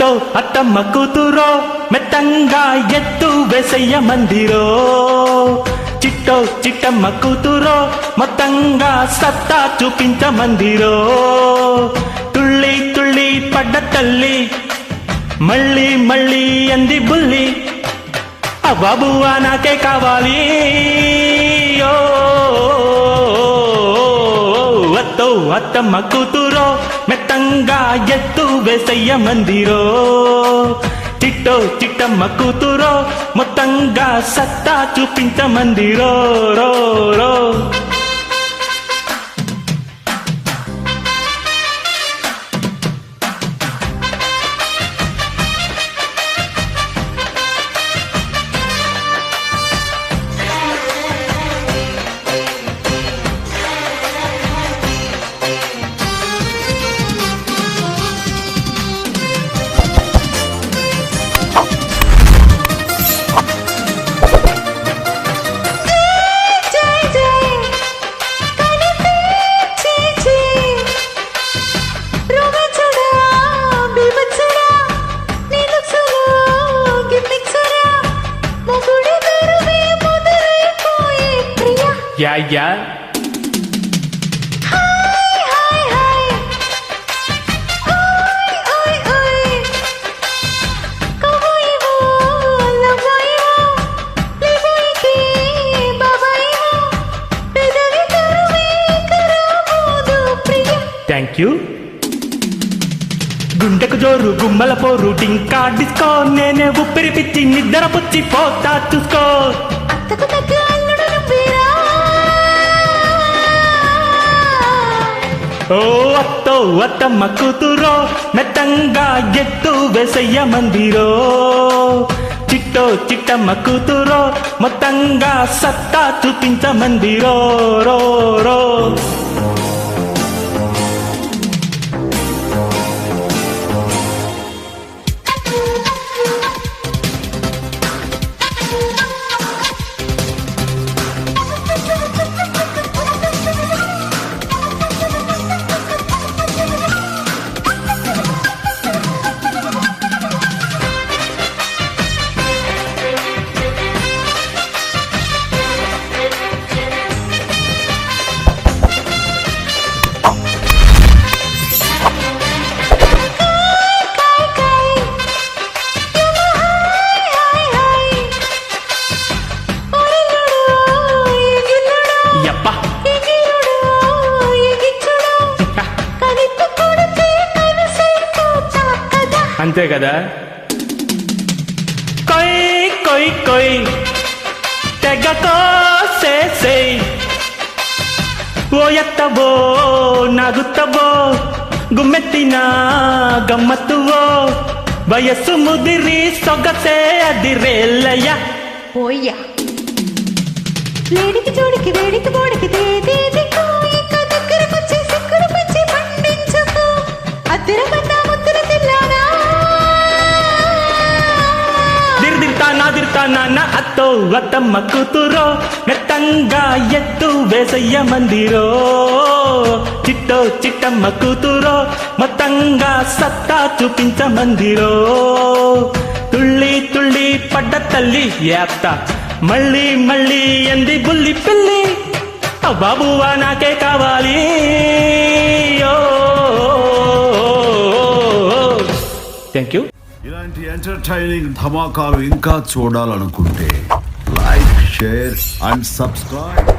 అత్తో అత్తమ్మ కూతురో మెత్తంగా ఎత్తు వేసయ్య మందిరో చిట్టో చిట్టమ్మ కూతురో మొత్తంగా సత్తా చూపించ మందిరో తుళ్ళి తుళ్ళి పడ్డ తల్లి మళ్ళీ మళ్ళీ అంది బుల్లి ఆ బాబువా నాకే కావాలి అత్తో అత్తమ్మ కూతురో మెత్తంగా ఎత్తు వేసయ్య మందిరో చిట్టో చిట్టమ్మ కూతురో మొత్తంగా సత్తా చూపించ మందిరో రో రో యా థ్యాంక్ యూ గుండెకు జోరు గుమ్మల పోరు టింకా డిస్కో నేనే ఊపిరి పిచ్చి నిద్ర పుచ్చి పోతా చూసుకో ఓ అత్తో అత్తమ్మ కూతురో మెత్తంగా ఎత్తు వేసయ్య మందిరో చిట్టో చిట్టమ్మ కూతురో మొత్తంగా సత్తా చూపించ మందిరో రో రో అంతే కదా కొయ్ కొయ్ కొయ్ తెగ కోసేసే ఓ ఎత్తవో నాగుత్తవో గుమ్మెత్తిన గమ్మత్తువో వయస్సు ముదిరి సొగసే అదిరేలయ్య ఓయ్యా లేడికి జోడికి వేడికి బోడికి దేదేదికో ఇక దగ్గరకొచ్చి సిక్కుడు పచ్చి పండించుకో అద్దరమన్నా ముద్దర తిల్లానా నాన్న అత్తో అత్తమ్మ కూతురో మెత్తంగా ఎత్తు వేసయ్య మందిరో చిట్టో చిట్టమ్మ కూతురో మొత్తంగా సత్తా చూపించ మందిరో తుళ్ళి తుళ్ళి పడ్డ తల్లి యాప్త మళ్ళీ మళ్ళీ అంది బుల్లి పిల్లి బాబువా నాకే కావాలి థ్యాంక్ యూ. ఇలాంటి ఎంటర్టైనింగ్ ధమాకాలు ఇంకా చూడాలనుకుంటే లైక్ షేర్ అండ్ సబ్స్క్రైబ్